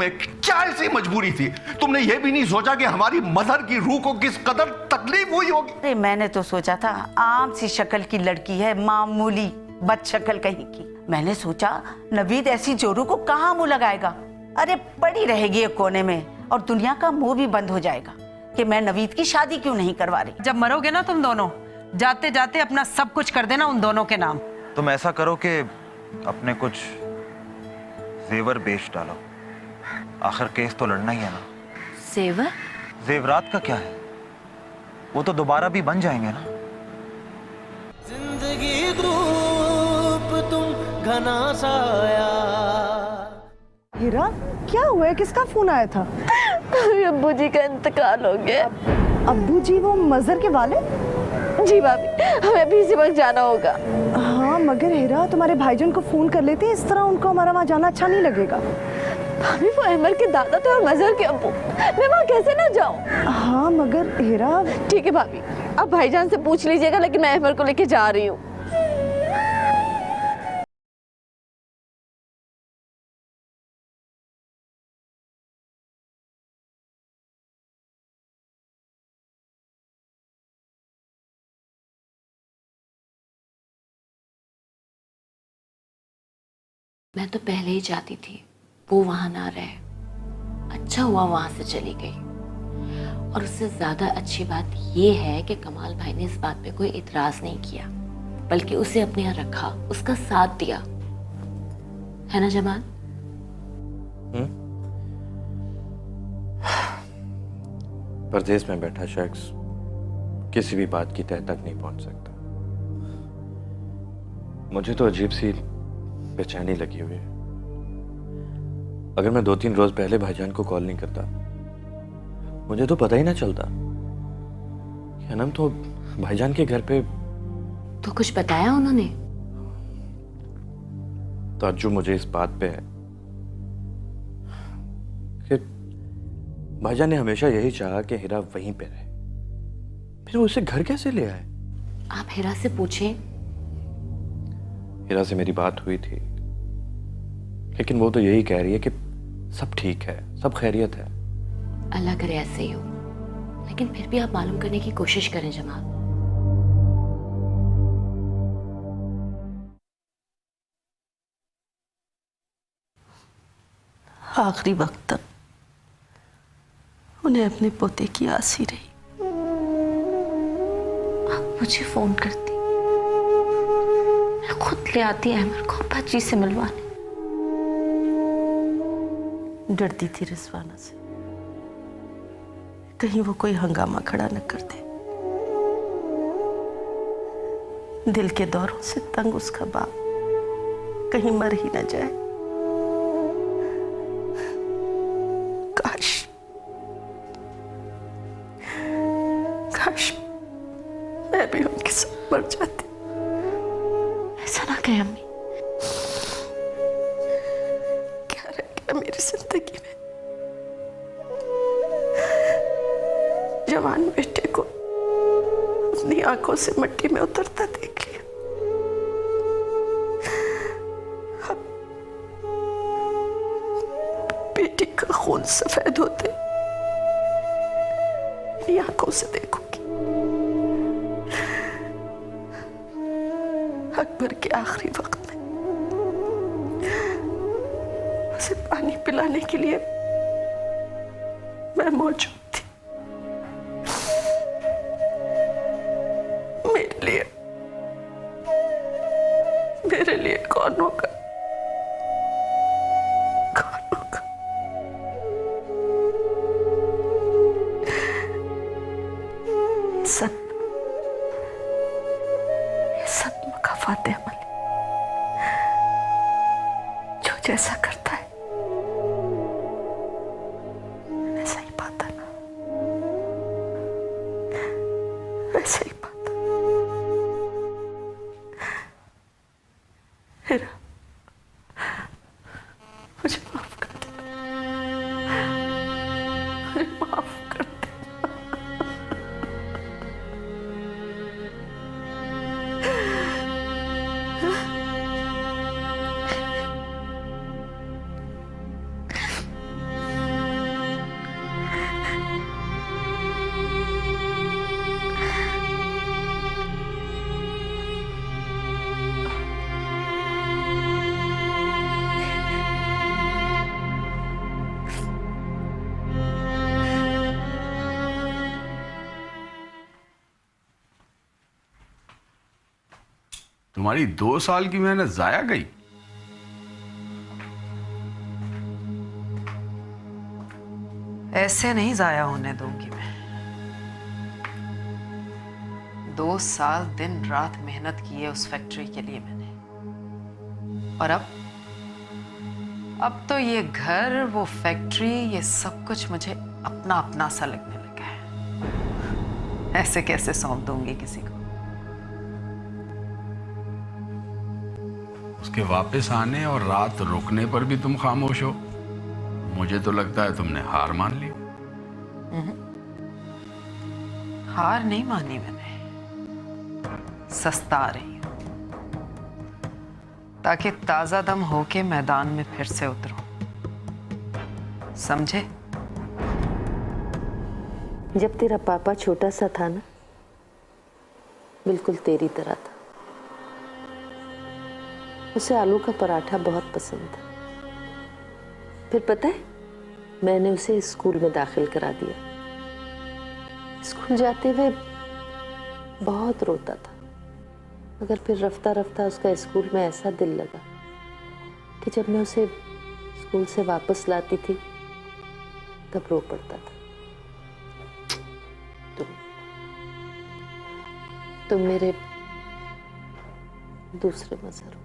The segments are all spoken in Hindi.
तुम्हें? क्या ऐसी मजबूरी थी? तुमने ये भी नहीं सोचा कि हमारी मदर की रूह को किस कदर तकलीफ हुई होगी? अरे मैंने तो सोचा था आम सी शक्ल की लड़की है, मामूली बदशक्ल कहीं की। मैंने सोचा नवीद ऐसी जोरू को कहाँ मुंह लगाएगा। अरे पड़ी रहेगी एक कोने में और दुनिया का मुंह भी बंद हो जाएगा कि मैं नवीद की शादी क्यों नहीं करवा रही। जब मरोगे ना तुम दोनों, जाते जाते अपना सब कुछ कर देना उन दोनों के नाम। तुम ऐसा करो कि अपने कुछ जेवर बेच डालो, आखिर केस तो लड़ना ही है ना। जेवर? जेवरात का क्या है, वो तो दोबारा भी बन जाएंगे ना। जिंदगी धूप तुम घना साया। हीरा, क्या हुआ है? किसका फोन आया था? अब्बू जी का इंतकाल हो गया। अब्बू जी वो मजर के वाले? जी भाभी, हमें अभी इसी वक्त जाना होगा। हाँ मगर हीरा, तुम्हारे भाईजान को फोन कर लेते, इस तरह उनको हमारा वहाँ जाना अच्छा नहीं लगेगा। भाभी वो अहमद के दादा थे और मजर के अब्बू, मैं वहाँ कैसे ना जाऊँ? हाँ मगर हीरा। ठीक है भाभी, अब भाईजान से पूछ लीजिएगा, लेकिन मैं अहमद को लेके जा रही हूँ। मैं तो पहले ही चाहती थी वो वहां ना रहे। अच्छा हुआ वहां से चली गई। और उससे ज्यादा अच्छी बात यह है कि कमाल भाई ने इस बात पे कोई इतराज नहीं किया, बल्कि उसे अपने यहाँ रखा, उसका साथ दिया। है ना जमाल? परदेश में बैठा शख्स किसी भी बात की तह तक नहीं पहुंच सकता। मुझे तो अजीब सी बेचैनी लगी हुई है। अगर मैं 2-3 रोज पहले भाईजान को कॉल नहीं करता, मुझे तो पता ही ना चलता कि अनम तो भाईजान के घर पे। तो कुछ बताया उन्होंने? ताज्जुब मुझे इस बात पे है कि भाईजान ने हमेशा यही चाहा कि हीरा वहीं पे रहे, फिर वो उसे घर कैसे ले आए? आप हीरा से पूछें। हीरा से मेरी बात हुई थी, लेकिन वो तो यही कह रही है कि सब ठीक है, सब खैरियत है। अल्लाह करे ऐसे ही हो, लेकिन फिर भी आप मालूम करने की कोशिश करें जमाल। आखिरी वक्त तक उन्हें अपने पोते की आस ही रही। आप मुझे फोन करती, मैं खुद ले आती अहमद को अब्बा जी से मिलवाने। डरती थी रिजवाना से, कहीं वो कोई हंगामा खड़ा न कर दे। दिल के दौरों से तंग उसका बाप कहीं मर ही न जाए। काश मैं भी उनके साथ मर जाती। ऐसा ना कहे अम्मी। क्या रह गया मेरी जिंदगी में? जवान बेटे को अपनी आंखों से मिट्टी में उतरता देख लिया। अब बेटी का खून सफेद होते अपनी आंखों से देखूंगी। अकबर के आखिरी वक्त में उसे पानी पिलाने के लिए मैं मौजूद थी। मेरे लिए कौन होगा? कौन होगा? सब मुकाफात अमल, जो जैसा करता है वैसा ही पाता ना, वैसा ही पाता। हीरा, मुझे माफ कर दे, मुझे माफ कर दे। तुम्हारी 2 साल की मेहनत जाया गई। ऐसे नहीं जाया होने दूंगी मैं। 2 साल दिन रात मेहनत की है उस फैक्ट्री के लिए मैंने, और अब तो ये घर, वो फैक्ट्री, ये सब कुछ मुझे अपना अपना सा लगने लगा है। ऐसे कैसे सौंप दूंगी किसी को? उसके वापस आने और रात रुकने पर भी तुम खामोश हो। मुझे तो लगता है तुमने हार मान ली। हार नहीं मानी मैंने, सस्ता रही हूं ताकि ताजा दम होके मैदान में फिर से उतरूं, समझे? जब तेरा पापा छोटा सा था ना, बिल्कुल तेरी तरह था। उसे आलू का पराठा बहुत पसंद था। फिर पता है, मैंने उसे स्कूल में दाखिल करा दिया। स्कूल जाते हुए बहुत रोता था, मगर फिर रफ्ता रफ्ता उसका स्कूल में ऐसा दिल लगा कि जब मैं उसे स्कूल से वापस लाती थी तब रो पड़ता था। तुम मेरे दूसरे मजहर हो।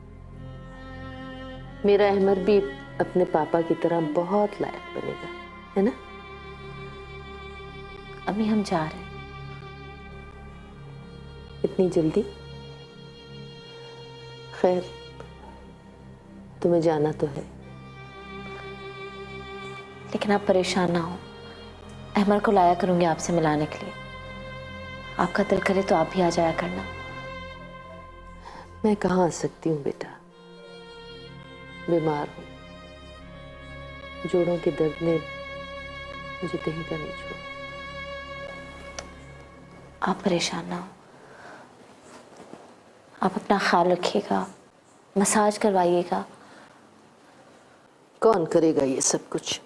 मेरा अहमर भी अपने पापा की तरह बहुत लायक बनेगा, है ना? अभी हम जा रहे हैं। इतनी जल्दी? खैर, तुम्हें जाना तो है। लेकिन आप परेशान ना हो, अहमर को लाया करूंगी आपसे मिलाने के लिए। आपका दिल करे तो आप भी आ जाया करना। मैं कहाँ आ सकती हूँ बेटा, बीमार हूँ। जोड़ों के दर्द ने मुझे कहीं का नहीं छोड़ा। आप परेशान ना हो, आप अपना ख्याल रखिएगा, मसाज करवाइएगा। कौन करेगा ये सब कुछ?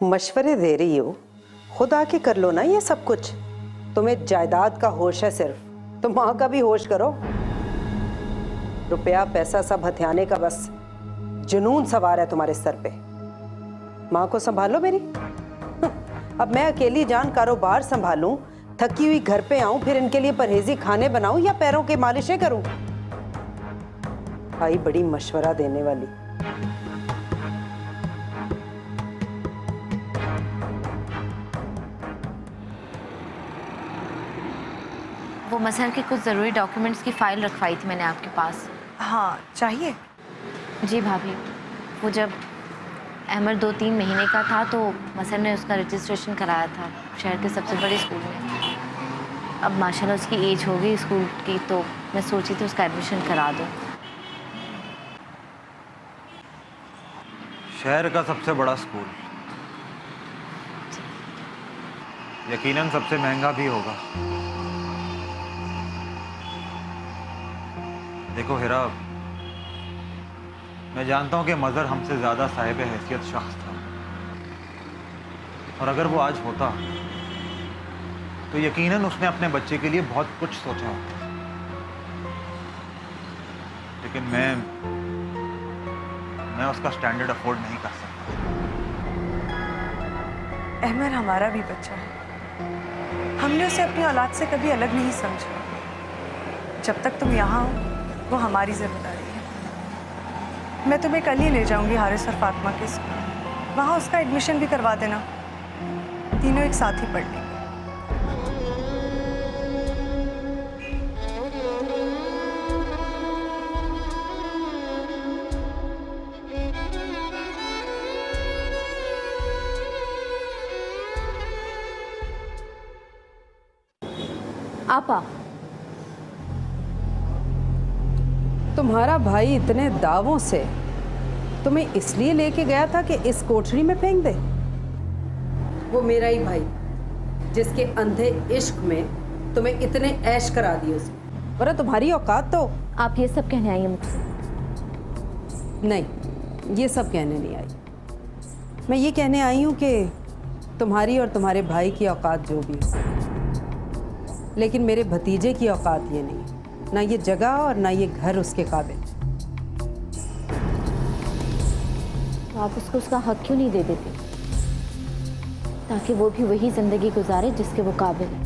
मशवरे दे रही हो, खुद आके कर लो ना ये सब कुछ। तुम्हें जायदाद का होश है सिर्फ, तो माँ का भी होश करो। रुपया पैसा सब हथियाने का बस जुनून सवार है तुम्हारे सर पे। माँ को संभालो मेरी। अब मैं अकेली जान कारोबार संभालूं, थकी हुई घर पे आऊं, फिर इनके लिए परहेजी खाने बनाऊं या पैरों के मालिशें करूं? आई बड़ी मशवरा देने वाली। वो मजहर के कुछ ज़रूरी डॉक्यूमेंट्स की फ़ाइल रखवाई थी मैंने आपके पास। हाँ, चाहिए? जी भाभी, वो जब अहमर 2-3 महीने का था तो मजहर ने उसका रजिस्ट्रेशन कराया था शहर के सबसे बड़े स्कूल में। अब माशाल्लाह उसकी एज हो गई स्कूल की, तो मैं सोची थी उसका एडमिशन करा दूँ। शहर का सबसे बड़ा स्कूल, यकीनन सबसे महंगा भी होगा। देखो हिरा, मैं जानता हूं कि मजहर हमसे ज्यादा साहिब हैसियत शख्स था, और अगर वो आज होता तो यकीनन उसने अपने बच्चे के लिए बहुत कुछ सोचा होता। लेकिन मैं उसका स्टैंडर्ड अफोर्ड नहीं कर सकता। अहमर हमारा भी बच्चा है, हमने उसे अपनी औलाद से कभी अलग नहीं समझा। जब तक तुम यहाँ हो वो हमारी जिम्मेदारी है। मैं तुम्हें कल ही ले जाऊंगी हारिस और फातिमा के स्कूल, वहाँ उसका एडमिशन भी करवा देना, तीनों एक साथ ही पढ़ लेंगे। आपा, तुम्हारा भाई इतने दावों से तुम्हें इसलिए लेके गया था कि इस कोठरी में फेंक दे? वो मेरा ही भाई, जिसके अंधे इश्क में तुम्हें इतने ऐश करा दिए उसने। वरना तुम्हारी औकात तो। आप ये सब कहने आई हैं मुझसे? नहीं, ये सब कहने नहीं आई। मैं ये कहने आई हूँ कि तुम्हारी और तुम्हारे भाई की औकात जो भी हो, लेकिन मेरे भतीजे की औकात ये नहीं। ना ये जगह और ना ये घर उसके काबिल। तो आप उसको उसका हक क्यों नहीं दे देते, ताकि वो भी वही जिंदगी गुजारे जिसके वो काबिल है?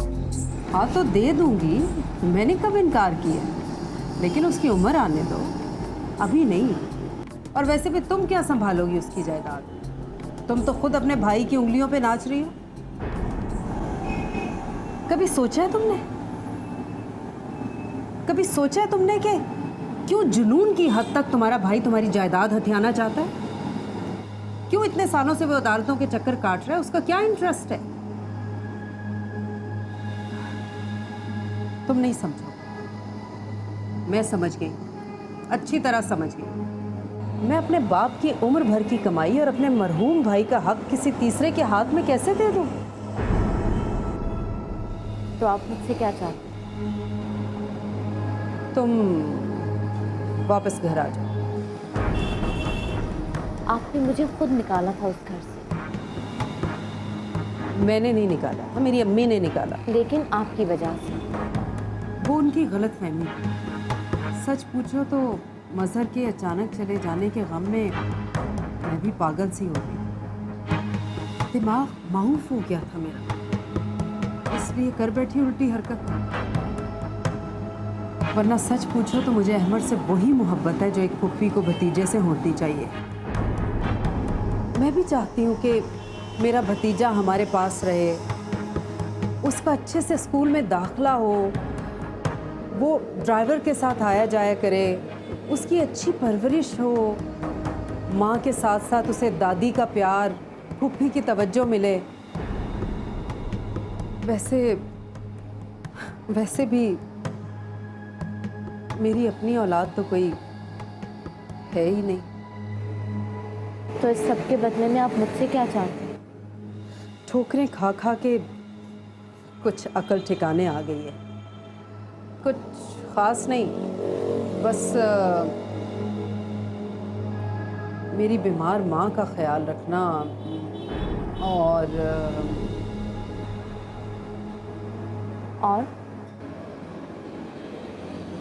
हाँ तो दे दूंगी, मैंने कब इनकार किया, लेकिन उसकी उम्र आने दो, अभी नहीं। और वैसे भी तुम क्या संभालोगी उसकी जायदाद? तुम तो खुद अपने भाई की उंगलियों पे नाच रही हो। कभी सोचा है तुमने, कभी सोचा है तुमने कि क्यों जुनून की हद तक तुम्हारा भाई तुम्हारी जायदाद हथियाना चाहता है? क्यों इतने सालों से वो अदालतों के चक्कर काट रहा है? उसका क्या इंटरेस्ट है? तुम नहीं समझो, मैं समझ गई, अच्छी तरह समझ गई। मैं अपने बाप की उम्र भर की कमाई और अपने मरहूम भाई का हक किसी तीसरे के हाथ में कैसे दे दूं? तो आप मुझसे क्या चाहते हैं? तुम वापस घर आ जाओ। आपने मुझे खुद निकाला था उस घर से। मैंने नहीं निकाला, मेरी अम्मी ने निकाला। लेकिन आपकी वजह से। वो उनकी गलत फहमी। सच पूछो तो मजहर के अचानक चले जाने के गम में मैं भी पागल सी हो गई। दिमाग माऊफ हो गया था मेरा, इसलिए कर बैठी उल्टी हरकत। वरना सच पूछो तो मुझे अहमद से वही मोहब्बत है जो एक फुफ्फी को भतीजे से होती चाहिए। मैं भी चाहती हूँ कि मेरा भतीजा हमारे पास रहे, उसका अच्छे से स्कूल में दाखिला हो, वो ड्राइवर के साथ आया जाया करे, उसकी अच्छी परवरिश हो, माँ के साथ साथ उसे दादी का प्यार, फुफ्फी की तवज्जो मिले। वैसे भी मेरी अपनी औलाद तो कोई है ही नहीं। तो इस सब के बदले में आप मुझसे क्या चाहते हैं? ठोकरें खा खा के कुछ अकल ठिकाने आ गई है। कुछ ख़ास नहीं, बस मेरी बीमार माँ का ख्याल रखना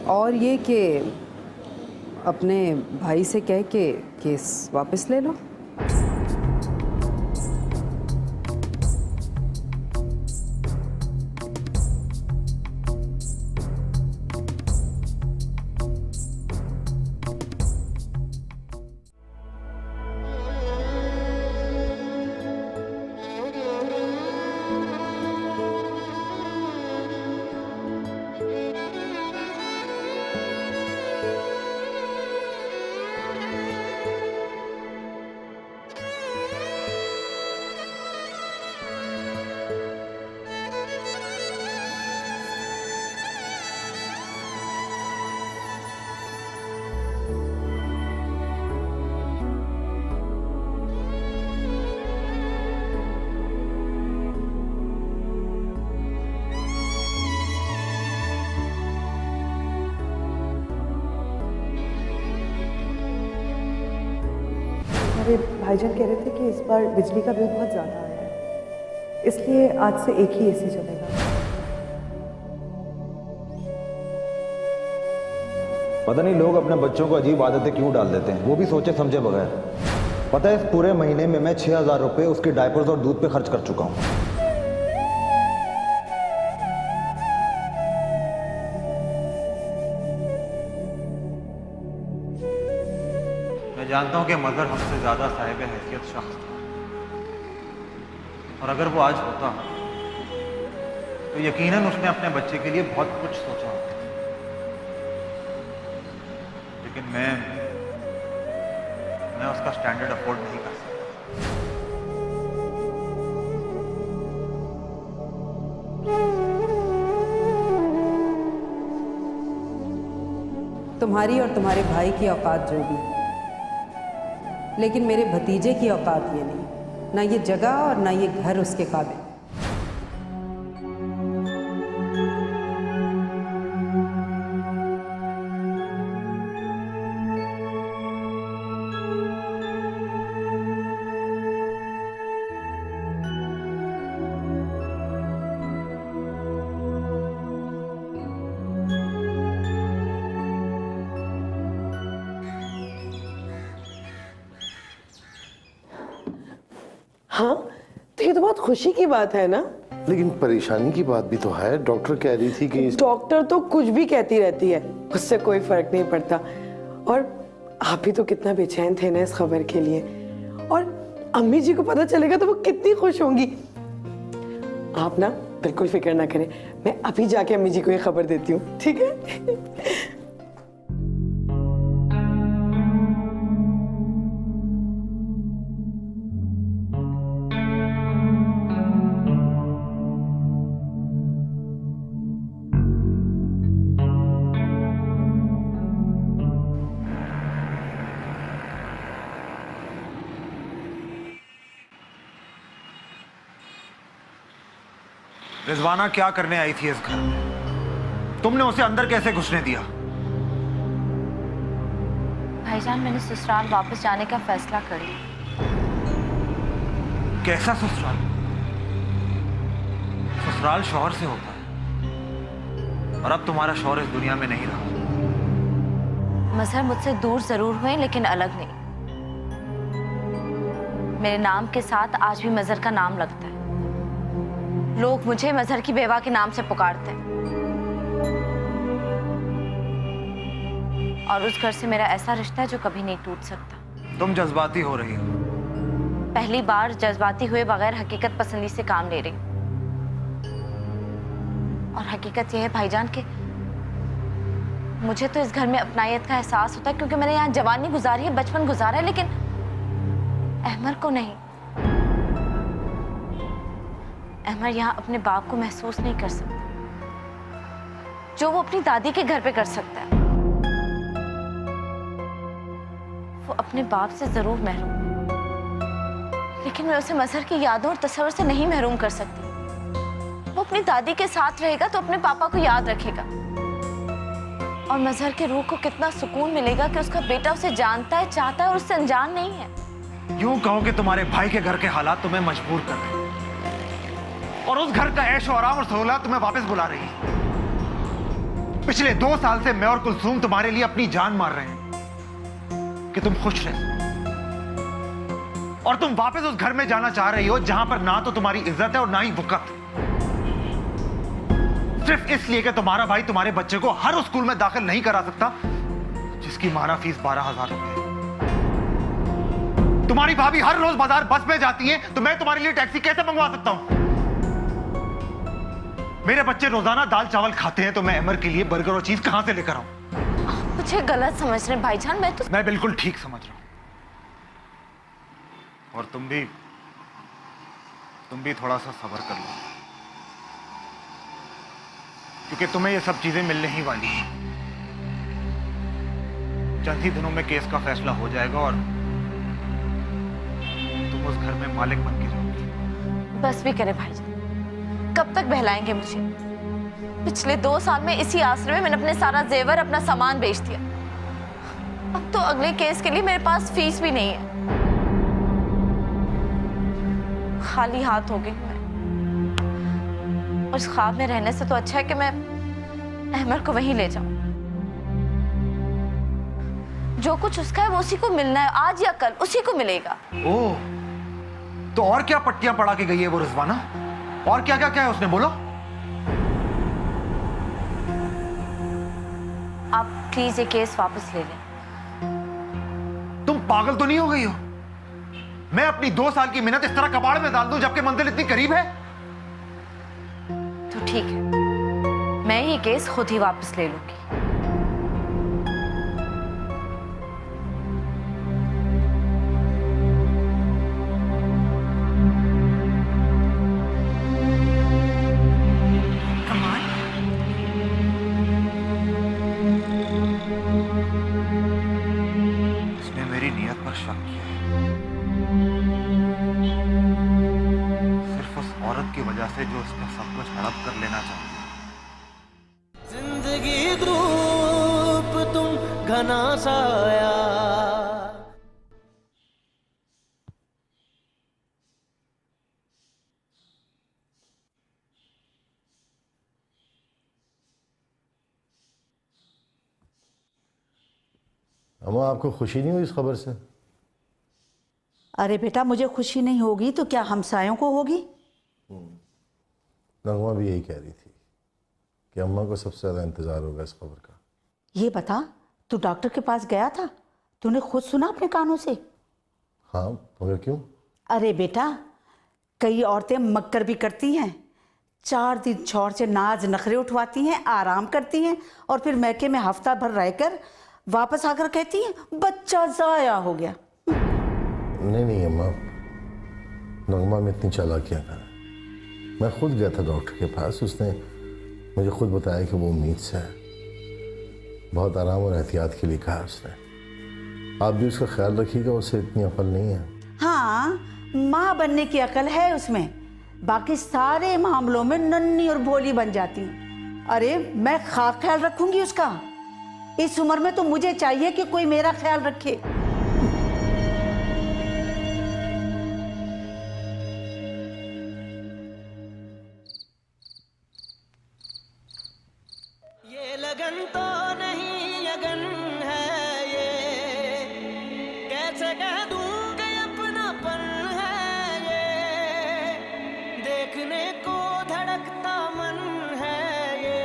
और ये कि अपने भाई से कह के केस वापस ले लो। अरे भाईजान कह रहे थे कि इस बार बिजली का बिल बहुत ज़्यादा आया है, इसलिए आज से एक ही एसी चलेगा। पता नहीं लोग अपने बच्चों को अजीब आदतें क्यों डाल देते हैं, वो भी सोचे समझे बगैर। पता है इस पूरे महीने में मैं 6,000 रुपये उसके डायपर्स और दूध पे खर्च कर चुका हूँ। मैं जानता हूँ कि मदर हमसे ज़्यादा साहिब हैसियत शख्स था, और अगर वो आज होता तो यकीनन उसने अपने बच्चे के लिए बहुत कुछ सोचा होता। लेकिन मैं उसका स्टैंडर्ड अफोर्ड नहीं कर सकता। तुम्हारी और तुम्हारे भाई की औकात जो भी, लेकिन मेरे भतीजे की औकात ये नहीं, ना ये जगह और ना ये घर उसके काबिल। हाँ, तो ये तो बहुत खुशी की बात है ना। लेकिन परेशानी की बात भी तो है। डॉक्टर कह रही थी कि डॉक्टर तो कुछ भी कहती रहती है, उससे कोई फर्क नहीं पड़ता। और आप भी तो कितना बेचैन थे ना इस खबर के लिए, और अम्मी जी को पता चलेगा तो वो कितनी खुश होंगी। आप ना बिल्कुल फिक्र ना करें, मैं अभी जाके अम्मी जी को ये खबर देती हूँ, ठीक है? रिजवाना क्या करने आई थी इस घर में? तुमने उसे अंदर कैसे घुसने दिया? भाईजान, मैंने ससुराल वापस जाने का फैसला कर लिया। कैसा ससुराल? ससुराल शौहर से होता है, और अब तुम्हारा शौहर इस दुनिया में नहीं रहा। मजहर मुझसे दूर जरूर हुए लेकिन अलग नहीं। मेरे नाम के साथ आज भी मजहर का नाम लगता है। लोग मुझे मजहर की बेवा के नाम से पुकारते हैं, और उस घर से मेरा ऐसा रिश्ता है जो कभी नहीं टूट सकता। तुम जज्बाती हो रही हो। पहली बार जज्बाती हुए बगैर हकीकत पसंदी से काम ले रही। और हकीकत यह है भाईजान कि मुझे तो इस घर में अपनायत का एहसास होता है, क्योंकि मैंने यहाँ जवानी गुजारी है, बचपन गुजारा है, लेकिन अहमर को नहीं। अहमर यहाँ अपने बाप को महसूस नहीं कर सकता जो वो अपनी दादी के घर पे कर सकता है। वो अपने बाप से जरूर महरूम है, लेकिन मैं उसे मजहर की यादों और तस्वर से नहीं महरूम कर सकती। वो अपनी दादी के साथ रहेगा तो अपने पापा को याद रखेगा, और मजहर के रूह को कितना सुकून मिलेगा कि उसका बेटा उसे जानता है, चाहता है और उससे अनजान नहीं है। यूं कहो कि तुम्हारे भाई के घर के हालात तुम्हें मजबूर कर रहे हैं, और उस घर का ऐशो आराम और सहूलत तुम्हें वापस बुला रही है। पिछले 2 साल से मैं और कुलसूम तुम्हारे लिए अपनी जान मार रहे हैं कि तुम खुश रह सको, और तुम वापस उस घर में जाना चाह रही हो जहां पर ना तो तुम्हारी इज्जत है और ना ही वक़्त, सिर्फ इसलिए कि तुम्हारा भाई तुम्हारे बच्चे को हर उस स्कूल में दाखिल नहीं करा सकता जिसकी माना फीस 12,000 रुपए है। तुम्हारी भाभी हर रोज बाजार बस में जाती है, तो मैं तुम्हारे लिए टैक्सी कैसे मंगवा सकता हूं? मेरे बच्चे रोजाना दाल चावल खाते हैं, तो मैं अमर के लिए बर्गर और चीज कहां से लेकर आऊं? मुझे गलत समझ रहे भाईजान, मैं बिल्कुल ठीक समझ रहा हूं। और तुम भी थोड़ा सा सब्र कर लो, क्योंकि तुम्हें ये सब चीजें मिलने ही वाली हैं। चंद ही दिनों में केस का फैसला हो जाएगा और तुम उस घर में मालिक बन के जाओगी। बस भी करे भाईजान, कब तक बहलाएंगे मुझे? पिछले 2 साल में इसी आसरे में मैंने अपने सारा जेवर, अपना सामान बेच दिया। अब तो अगले केस के लिए मेरे पास फीस भी नहीं है। खाली हाथ हो गई मैं। उस ख्वाब में रहने से तो अच्छा है कि मैं अहमर को वहीं ले जाऊं। जो कुछ उसका है वो उसी को मिलना है, आज या कल उसी को मिलेगा। ओह, तो और क्या पट्टियां पड़ा के गई है वो रिजवाना? और क्या क्या क्या है उसने, बोलो। आप प्लीज ये केस वापस ले लें। तुम पागल तो नहीं हो गई हो? मैं अपनी 2 साल की मेहनत इस तरह कबाड़ में डाल दूं जबकि मंजिल इतनी करीब है? तो ठीक है, मैं ये केस खुद ही वापस ले लूंगी। उसने मेरी नियत पर शक किया है, सिर्फ उस औरत की वजह से जो उसने सब कुछ हड़प कर लेना चाहती है। जिंदगी धूप तुम घना साया। अम्मा, आपको खुशी नहीं हुई इस खबर से? अरे बेटा, मुझे खुशी नहीं होगी तो क्या हमसायों को होगी? नगमा भी यही कह रही थी कि अम्मा को सबसे ज़्यादा इंतज़ार होगा इस खबर का। ये बता, तू डॉक्टर के पास गया था? तूने खुद सुना अपने कानों से? हाँ, मगर क्यों? अरे बेटा, कई औरतें मक्कर भी करती हैं। 4 दिन छोड़ से नाज नखरे उठवाती हैं, आराम करती हैं और फिर मैके में हफ्ता भर रहकर वापस आकर कहती हैं बच्चा ज़ाया हो गया। नहीं अम्मा, नगमा में इतनी चालाकियाँ कहाँ हैं। मैं खुद गया था डॉक्टर के पास, उसने मुझे खुद बताया कि वो उम्मीद से है। बहुत आराम और एहतियात के लिए कहा उसने। आप भी उसका ख्याल रखिएगा, उसे इतनी अकल नहीं है। हाँ, माँ बनने की अकल है उसमें, बाकी सारे मामलों में नन्ही और भोली बन जाती। अरे मैं खास ख्याल रखूंगी उसका। इस उम्र में तो मुझे चाहिए कि कोई मेरा ख्याल रखे। ये लगन तो नहीं लगन है, ये कैसे कह दूं कि अपनापन है, ये देखने को धड़कता मन है, ये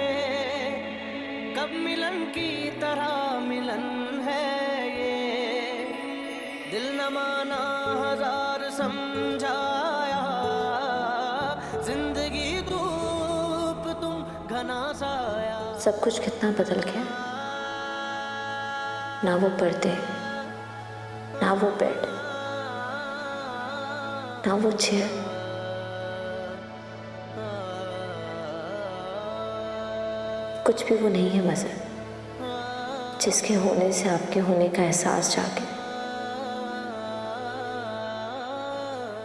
कब मिलन की तरह मिलन है, ये दिल न माना हजार समझाया, जिंदगी धूप तुम घना साया। सब कुछ कितना बदल गया। ना वो पर्दे, ना वो बेड, ना वो चेयर। कुछ भी वो नहीं है मज़र, जिसके होने से आपके होने का एहसास जागे।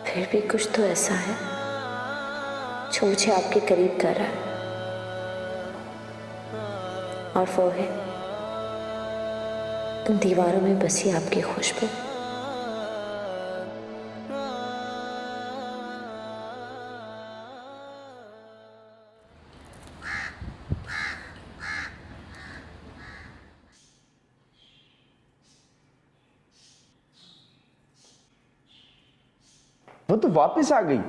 फिर भी कुछ तो ऐसा है जो मुझे आपके करीब कर रहा है, और वो है इन दीवारों में बसी आपकी खुशबू। वो तो वापस आ गई।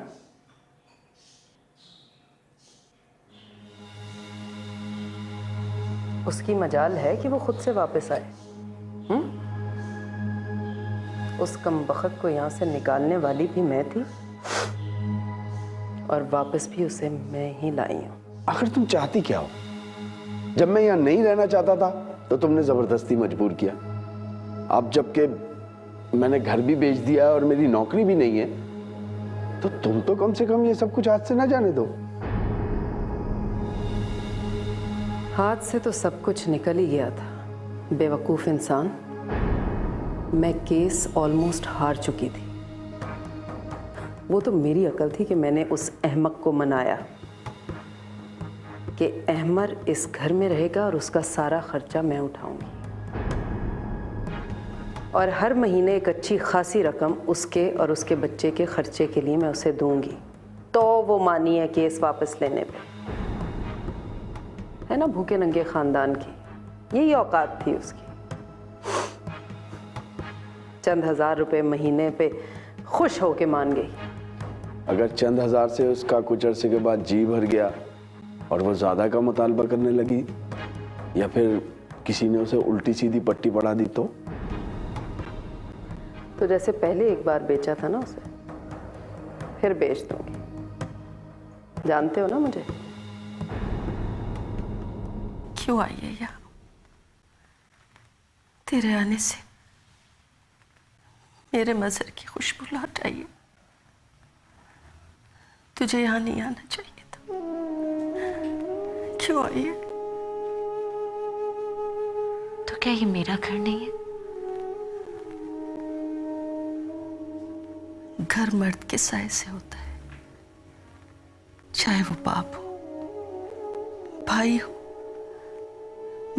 उसकी मजाल है कि वो खुद से वापस आए। उस कमबख्त को यहाँ से निकालने वाली भी मैं थी और वापस भी उसे मैं ही लाई हूँ। आखिर तुम चाहती क्या हो? जब मैं यहाँ नहीं रहना चाहता था तो तुमने जबरदस्ती मजबूर किया। अब जबकि मैंने घर भी बेच दिया और मेरी नौकरी भी नहीं है, तो तुम तो कम से कम ये सब कुछ हाथ से ना जाने दो। हाथ से तो सब कुछ निकल ही गया था, बेवकूफ़ इंसान। मैं केस ऑलमोस्ट हार चुकी थी। वो तो मेरी अकल थी कि मैंने उस अहमक को मनाया कि अहमर इस घर में रहेगा और उसका सारा खर्चा मैं उठाऊंगी, और हर महीने एक अच्छी खासी रकम उसके और उसके बच्चे के खर्चे के लिए मैं उसे दूंगी। तो वो मानी है केस वापस लेने पे, है ना, भूखे नंगे खानदान की यही औकात थी उसकी। चंद हजार रुपए महीने पे खुश होके मान गई। अगर चंद हजार से उसका कुछ अरसे के बाद जी भर गया और वो ज्यादा का मुतालबा करने लगी, या फिर किसी ने उसे उल्टी सीधी पट्टी पढ़ा दी, तो जैसे पहले एक बार बेचा था ना उसे, फिर बेच दूंगी। जानते हो ना मुझे। क्यों आई है यहाँ? तेरे आने से मेरे मज़र की खुशबू लौट आई है। तुझे यहाँ नहीं आना चाहिए था। क्यों आई है? तो क्या ये मेरा घर नहीं है? घर मर्द के साए से होता है, चाहे वो बाप हो, भाई हो,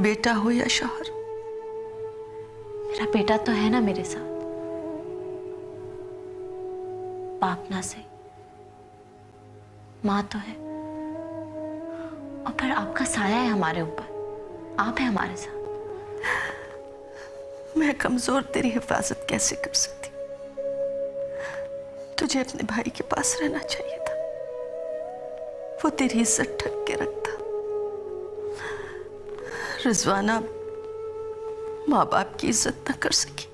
बेटा हो या शौहर। मेरा बेटा तो है ना मेरे साथ। बाप ना से माँ तो है, और फिर आपका साया है हमारे ऊपर। आप है हमारे साथ। मैं कमजोर तेरी हिफाजत कैसे कर सकती? तुझे अपने भाई के पास रहना चाहिए था। वो तेरी इज्जत ढक के रखता। रिजवाना माँ बाप की इज्जत न कर सकी,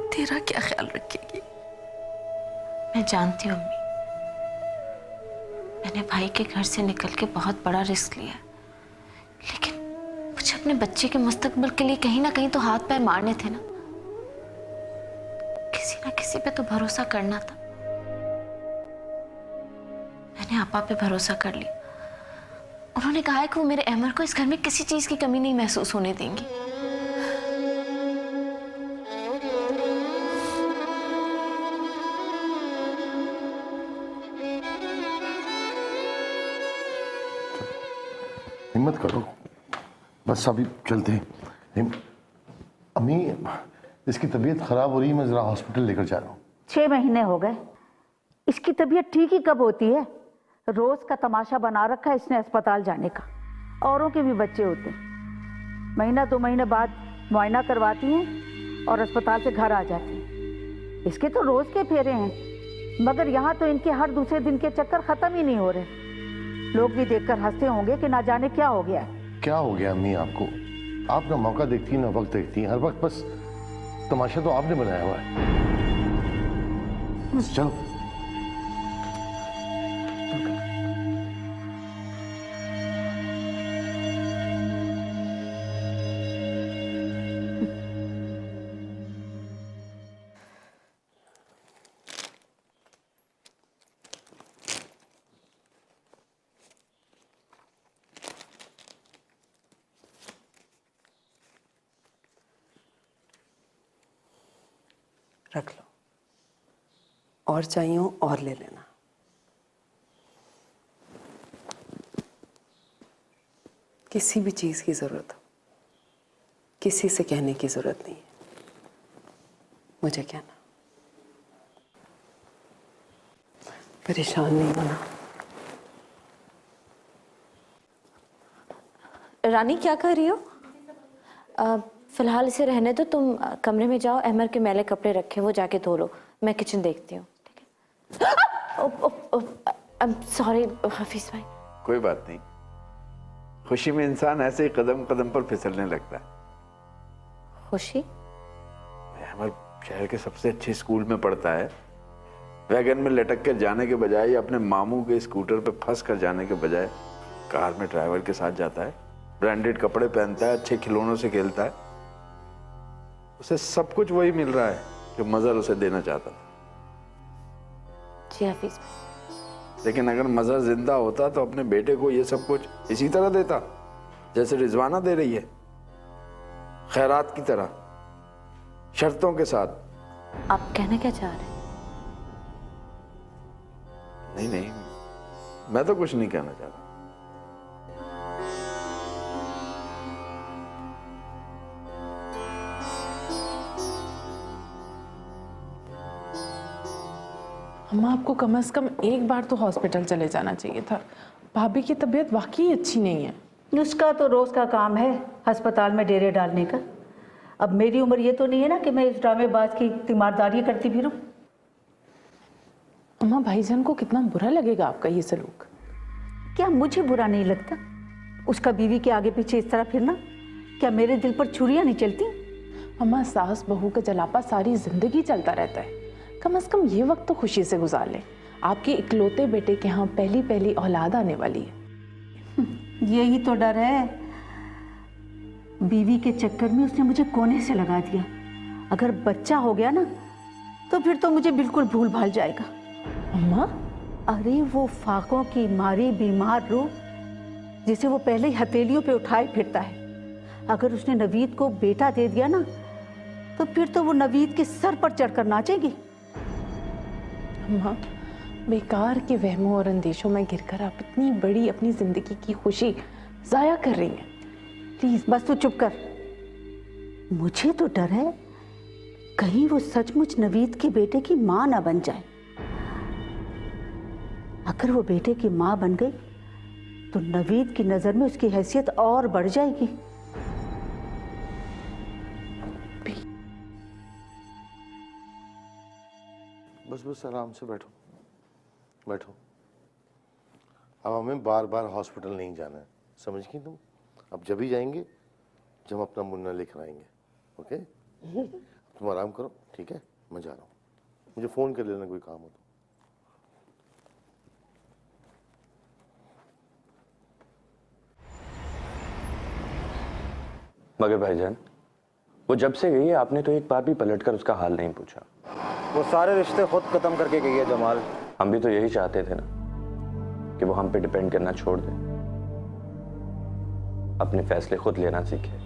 तेरा क्या ख्याल रखेगी? मैं जानती हूँ अम्मी, मैंने भाई के घर से निकल के बहुत बड़ा रिस्क लिया है, लेकिन मुझे अपने बच्चे के मुस्तकबिल के लिए कहीं ना कहीं तो हाथ पैर मारने थे ना। किसी ना किसी पे तो भरोसा करना था। मैंने आपा पे भरोसा कर लिया। उन्होंने कहा है कि वो मेरे अहमर को इस घर में किसी चीज की कमी नहीं महसूस होने देंगी। हिम्मत करो, बस अभी चलते हैं। अम्मी, इसकी तबीयत खराब हो रही है, मैं जरा हॉस्पिटल लेकर जा रहा हूँ। 6 महीने हो गए, इसकी तबीयत ठीक ही कब होती है? रोज का तमाशा बना रखा है इसने अस्पताल जाने का। औरों के भी बच्चे होते हैं, महीना 2 महीने बाद मुआयना करवाती हैं और अस्पताल से घर आ जाती हैं। इसके तो रोज के फेरे हैं, मगर यहाँ तो इनके हर दूसरे दिन के चक्कर खत्म ही नहीं हो रहे। लोग भी देखकर हंसते होंगे कि ना जाने क्या हो गया है। क्या हो गया अम्मी आपको? आप ना मौका देखती हैं ना वक्त देखती हैं, हर वक्त बस तमाशा तो आपने बनाया हुआ है। चलो। रख लो, और चाहिए हो और ले लेना। किसी भी चीज की जरूरत हो, किसी से कहने की जरूरत नहीं है, मुझे कहना। परेशान नहीं होना। रानी क्या कर रही हो? फिलहाल इसे रहने दो, तुम कमरे में जाओ, अहमर के मैले कपड़े रखे वो जाके धो लो, मैं किचन देखती हूँ। ठीक है? सॉरी हफीज भाई। कोई बात नहीं, खुशी में इंसान ऐसे ही कदम कदम पर फिसलने लगता है। खुशी? अहमर शहर के सबसे अच्छे स्कूल में पढ़ता है। वैगन में लटक कर जाने के बजाय, अपने मामू के स्कूटर पे फंस कर जाने के बजाय कार में ड्राइवर के साथ जाता है, ब्रांडेड कपड़े पहनता है, अच्छे खिलौनों से खेलता है। उसे सब कुछ वही मिल रहा है जो मजहर उसे देना चाहता था। जी हफीज। लेकिन अगर मजहर जिंदा होता तो अपने बेटे को ये सब कुछ इसी तरह देता जैसे रिजवाना दे रही है, खैरात की तरह, शर्तों के साथ। आप कहना क्या चाह रहे हैं? नहीं नहीं, मैं तो कुछ नहीं कहना चाहता। अम्मा, आपको कम से कम एक बार तो हॉस्पिटल चले जाना चाहिए था। भाभी की तबीयत वाकई अच्छी नहीं है। उसका तो रोज का काम है अस्पताल में डेरे डालने का। अब मेरी उम्र ये तो नहीं है ना कि मैं इस ड्रामेबाज की तीमारदारी करती फिरूं। अम्मा, भाईजान को कितना बुरा लगेगा आपका ये सलूक। क्या मुझे बुरा नहीं लगता उसका बीवी के आगे पीछे इस तरह फिरना? क्या मेरे दिल पर छुरियां नहीं चलती? अम्मा, सास बहू का जलापा सारी जिंदगी चलता रहता है। कम से कम ये वक्त तो खुशी से गुजार ले। आपके इकलौते बेटे के यहाँ पहली पहली औलाद आने वाली है। यही तो डर है। बीवी के चक्कर में उसने मुझे कोने से लगा दिया। अगर बच्चा हो गया ना तो फिर तो मुझे बिल्कुल भूल भाल जाएगा। अम्मा? अरे वो फाकों की मारी बीमार रूह जिसे वो पहले ही हथेलियों पे उठाए फिरता है, अगर उसने नवीद को बेटा दे दिया ना तो फिर तो वो नवीद के सर पर चढ़कर नाचेगी। अम्मा, बेकार के वहमों और अंदेशों में गिरकर आप इतनी बड़ी अपनी जिंदगी की खुशी जाया कर रही हैं। प्लीज बस तू चुप कर। मुझे तो डर है कहीं वो सचमुच नवीद के बेटे की मां ना बन जाए। अगर वो बेटे की मां बन गई तो नवीद की नजर में उसकी हैसियत और बढ़ जाएगी। बस बस आराम से बैठो बैठो। अब हमें बार बार हॉस्पिटल नहीं जाना है, समझ गई तुम? अब जब ही जाएंगे जब हम अपना मुन्ना लेकर आएंगे। ओके तुम आराम करो, ठीक है? मैं जा रहा हूँ, मुझे फ़ोन कर लेना कोई काम हो तो। मगर भाईजान, वो जब से गई है आपने तो एक बार भी पलटकर उसका हाल नहीं पूछा। वो सारे रिश्ते खुद खत्म करके गई है जमाल। हम भी तो यही चाहते थे ना कि वो हम पे डिपेंड करना छोड़ दे, अपने फैसले खुद लेना सीखे।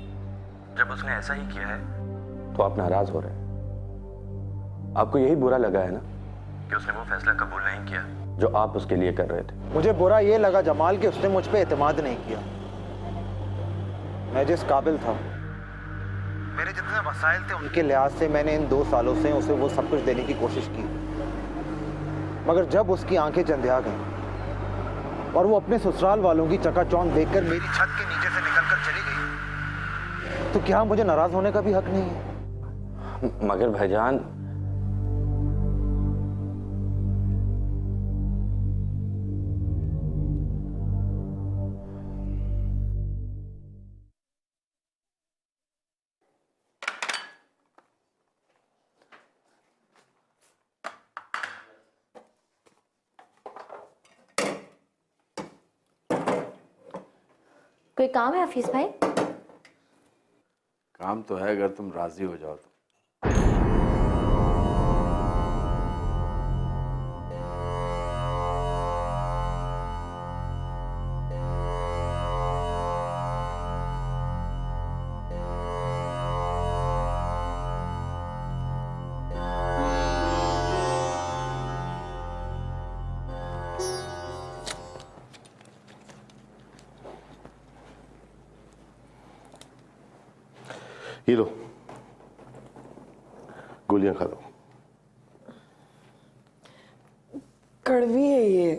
जब उसने ऐसा ही किया है तो आप नाराज हो रहे हैं। आपको यही बुरा लगा है ना कि उसने वो फैसला कबूल नहीं किया जो आप उसके लिए कर रहे थे। मुझे बुरा ये लगा जमाल कि उसने मुझ पे एतमाद नहीं किया। मैं जिस काबिल था, मेरे जितने वसाइल थे उनके लिहाज से मैंने इन 2 सालों से उसे वो सब कुछ देने की कोशिश की, मगर जब उसकी आंखें चंधिया गईं और वो अपने ससुराल वालों की चकाचौंध देखकर मेरी छत के नीचे से निकलकर चली गई, तो क्या मुझे नाराज होने का भी हक नहीं है? मगर भाईजान, कोई काम है हफीज भाई? काम तो है, अगर तुम राजी हो जाओ तो। ये लो, गोलियां खा लो। कड़वी है ये।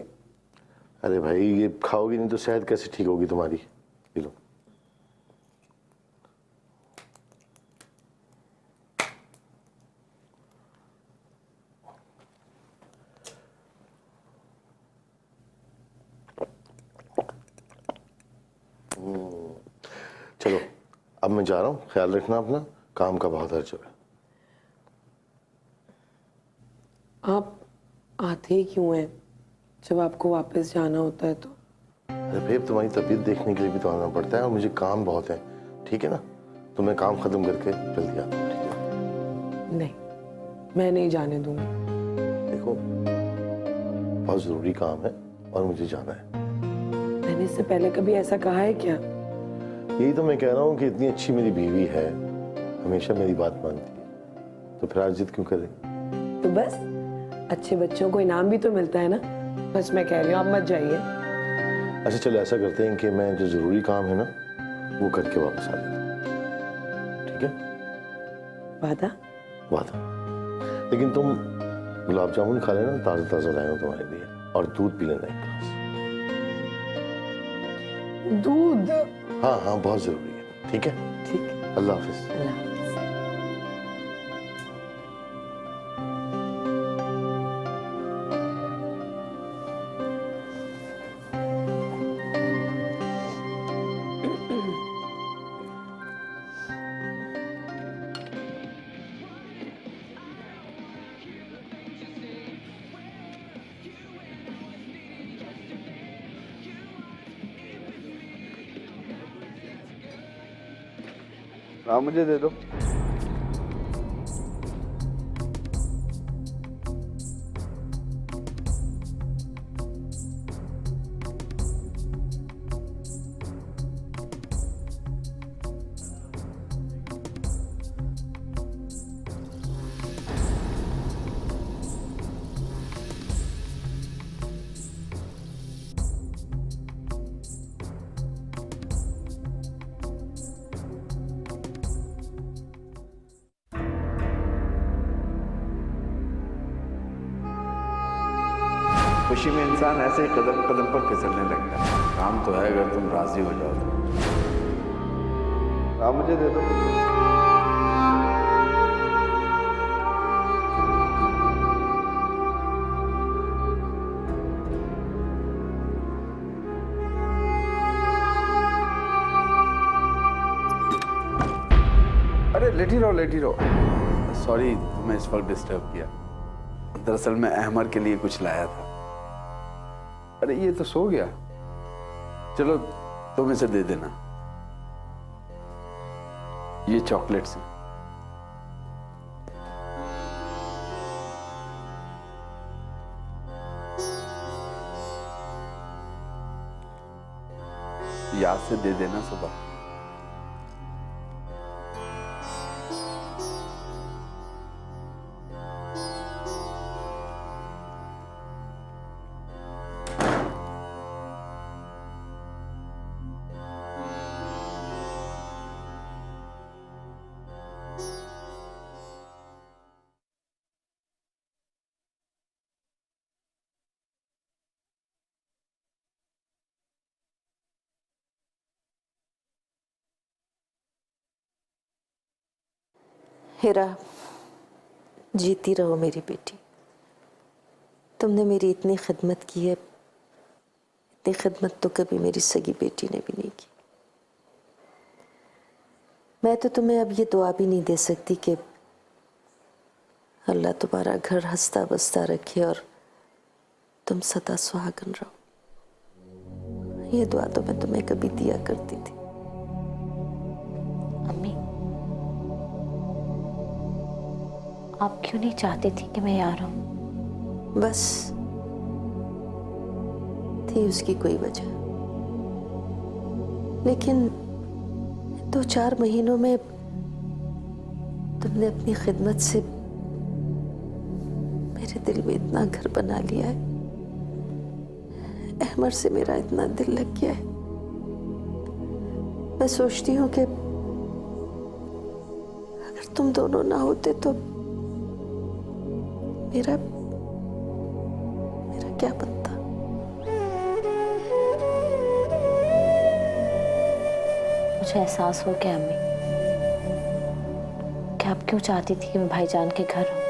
अरे भाई, ये खाओगी नहीं तो सेहत कैसे ठीक होगी तुम्हारी? ये लो। चलो अब मैं जा रहा हूँ, ख्याल रखना अपना, काम का बहुत अर्ज है। आप आते ही क्यों हैं जब आपको वापस जाना होता है तो? अरे भेब, तुम्हारी तबीयत देखने के लिए भी तो आना पड़ता है और मुझे काम बहुत है, ठीक है ना? तो मैं काम खत्म करके जल्दी आता हूँ, ठीक है? नहीं, मैं नहीं जाने दूंगी। देखो, बहुत जरूरी काम है और मुझे जाना है। मैंने इससे पहले कभी ऐसा कहा है क्या? यही तो मैं कह रहा हूँ कि इतनी अच्छी मेरी बीवी है, हमेशा मेरी बात मानती है, तो फिर आज जिद क्यों करे? तो बस, अच्छे बच्चों को इनाम भी तो मिलता है ना। बस मैं कह रही हूँ, आप मत जाइए। अच्छा चलो, ऐसा करते हैं कि मैं जो जरूरी काम है ना वो करके वापस आ जाता हूँ, ठीक है? वादा? वादा। लेकिन तुम गुलाब जामुन खा लेना, ताज़ा ताज़ा लाए हो तुम्हारे लिए, और दूध पी लेना एक गिलास। दूध? हाँ हाँ, बहुत जरूरी है, ठीक है? ठीक है। अल्लाह हाफिज। अल्लाह हाफिज। हाँ, मुझे दे दो। खुशी में इंसान ऐसे ही कदम कदम पर फिसलने लगता है। काम तो है, अगर तुम राजी हो जाओ तो। हाँ, मुझे दे दो। लेटी रहो लेटी रहो। सॉरी तुम्हें इस वक्त डिस्टर्ब किया। दरअसल मैं अहमर के लिए कुछ लाया था। अरे ये तो सो गया। चलो तुम इसे दे देना। ये चॉकलेट्स हैं। याद से दे देना सुबह। हीरा, जीती रहो मेरी बेटी। तुमने मेरी इतनी खिदमत की है, इतनी खिदमत तो कभी मेरी सगी बेटी ने भी नहीं की। मैं तो तुम्हें अब ये दुआ भी नहीं दे सकती कि अल्लाह तुम्हारा घर हंसता बसता रखे और तुम सदा सुहागन रहो। ये दुआ तो मैं तुम्हें कभी दिया करती थी। अम्मी, आप क्यों नहीं चाहती थी कि मैं यहाँ रहूं? बस थी उसकी कोई वजह, लेकिन 2-4 महीनों में तुमने अपनी खिदमत से मेरे दिल में इतना घर बना लिया है, अहमर से मेरा इतना दिल लग गया है। मैं सोचती हूँ कि अगर तुम दोनों ना होते तो मेरा क्या बनता। मुझे एहसास हो गया अम्मी कि आप क्यों चाहती थी कि मैं भाईजान के घर रहूं।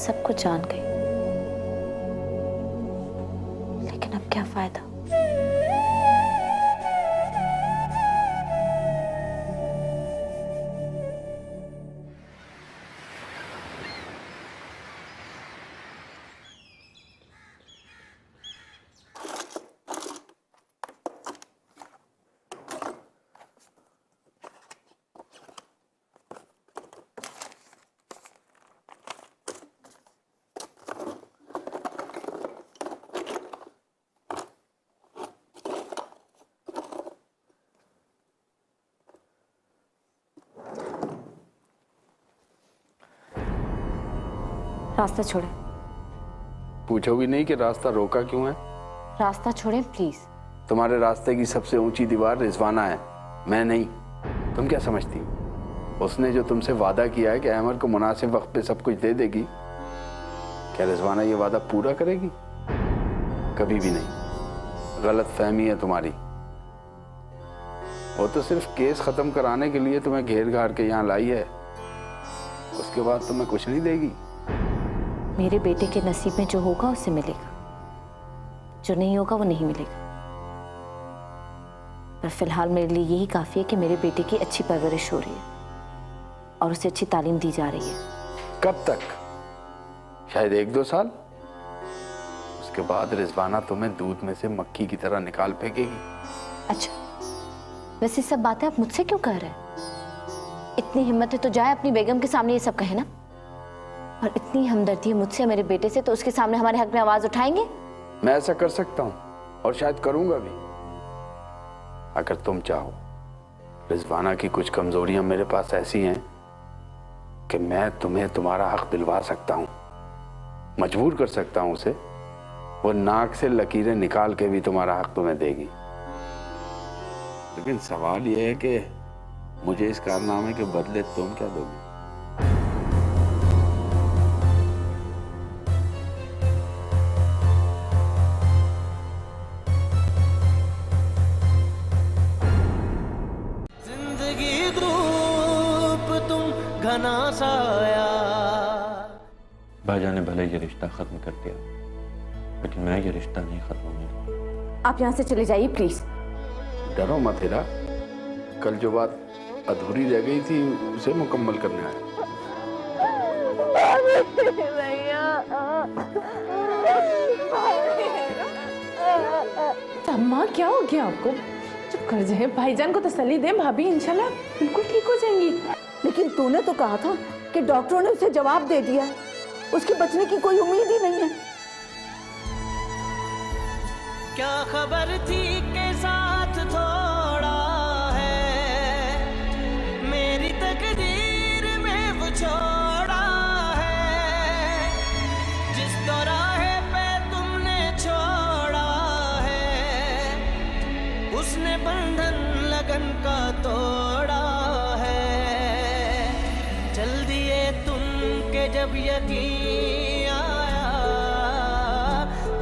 सब कुछ जान गई, लेकिन अब क्या फायदा। रास्ता छोड़े। पूछोगी नहीं कि रास्ता रोका क्यों है? रास्ता छोड़े प्लीज। तुम्हारे रास्ते की सबसे ऊंची दीवार रिजवाना है, मैं नहीं। तुम क्या समझती हो? उसने जो तुमसे वादा किया है कि अहमद को मुनासिब वक्त पे सब कुछ दे देगी, क्या रिजवाना ये वादा पूरा करेगी? कभी भी नहीं। गलत फहमी है तुम्हारी। वो तो सिर्फ केस खत्म कराने के लिए तुम्हें घेर घार के यहाँ लाई है, उसके बाद तुम्हें कुछ नहीं देगी। मेरे बेटे के नसीब में जो होगा उससे मिलेगा, जो नहीं होगा वो नहीं मिलेगा। पर फिलहाल मेरे लिए यही काफी है कि मेरे बेटे की अच्छी परवरिश हो रही है और उसे अच्छी तालीम दी जा रही है। कब तक? शायद 1-2 साल। उसके बाद रिजवाना तुम्हें दूध में से मक्खी की तरह निकाल फेंकेगी। अच्छा, वैसे सब बातें आप मुझसे क्यों कह रहे हैं? इतनी हिम्मत है तो जाए अपनी बेगम के सामने ये सब कहे ना। और इतनी हमदर्दी है मुझसे मेरे बेटे से, तो उसके सामने हमारे हक में आवाज उठाएंगे? मैं ऐसा कर सकता हूं और शायद करूंगा भी, अगर तुम चाहो। रिजवाना की कुछ कमजोरियां मेरे पास ऐसी हैं कि मैं तुम्हें तुम्हारा हक दिलवा सकता हूं, मजबूर कर सकता हूं उसे। वो नाक से लकीरें निकाल के भी तुम्हारा हक तुम्हें देगी। लेकिन सवाल यह है कि मुझे इस कारनामे के बदले तुम क्या दोगे? जिंदगी धूप तुम घना साया। भाईजान ने भले ये रिश्ता खत्म कर दिया, लेकिन मैं ये रिश्ता नहीं खत्म होने दूंगा। आप यहाँ से चले जाइए प्लीज। डरो मत हीरा, कल जो बात अधूरी रह गई थी उसे मुकम्मल करने आया। अम्मा क्या हो गया आपको? चुप कर जाए, भाईजान को तसल्ली दे, भाभी इंशाल्लाह बिल्कुल ठीक हो जाएंगी। लेकिन तूने तो कहा था कि डॉक्टरों ने उसे जवाब दे दिया है, उसके बचने की कोई उम्मीद ही नहीं है। क्या खबर थी के साथ थोड़ा है, मेरी तकदीर में वो छोड़ा है, जिस दौराहे पे तुमने छोड़ा है, उसने बंधन लगन का तोड़ा है। चल दिए तुम के जब यकीन आया,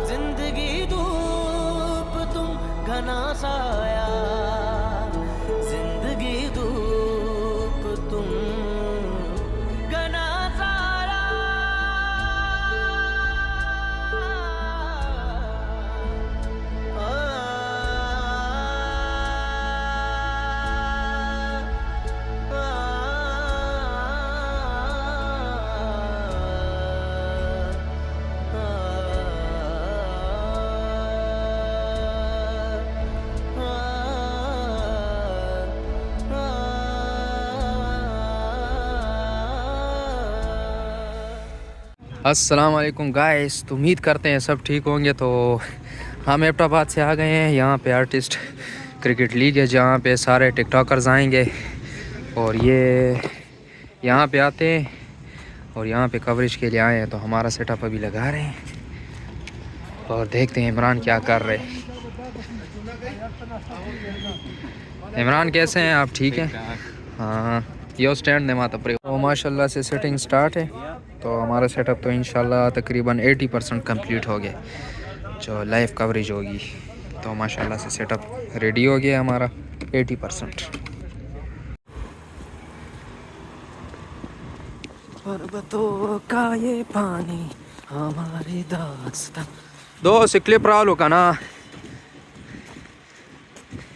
जिंदगी धूप तुम घना साया, जिंदगी धूप तुम घना साया। अस्सलाम वालेकुम गाइस, तो उम्मीद करते हैं सब ठीक होंगे। तो हम एबटाबाद से आ गए हैं। यहाँ पे आर्टिस्ट क्रिकेट लीग है जहाँ पे सारे टिकटॉकर्स आएंगे और ये यहाँ पे आते हैं और यहाँ पे कवरेज के लिए आए हैं। तो हमारा सेटअप अभी लगा रहे हैं और देखते हैं इमरान क्या कर रहे हैं। इमरान कैसे हैं आप? ठीक हैं? हाँ, यो स्टैंड दे माता पर। तो माशाल्लाह से सेटिंग स्टार्ट है। तो हमारा सेटअप तो इंशाल्लाह तकरीबन 80% कंप्लीट हो गया जो लाइव कवरेज होगी। तो माशाल्लाह से सेटअप रेडी हो गया हमारा 80%। पर्वतों का ये पानी हमारी दास्तां। दो क्लिप रालो का ना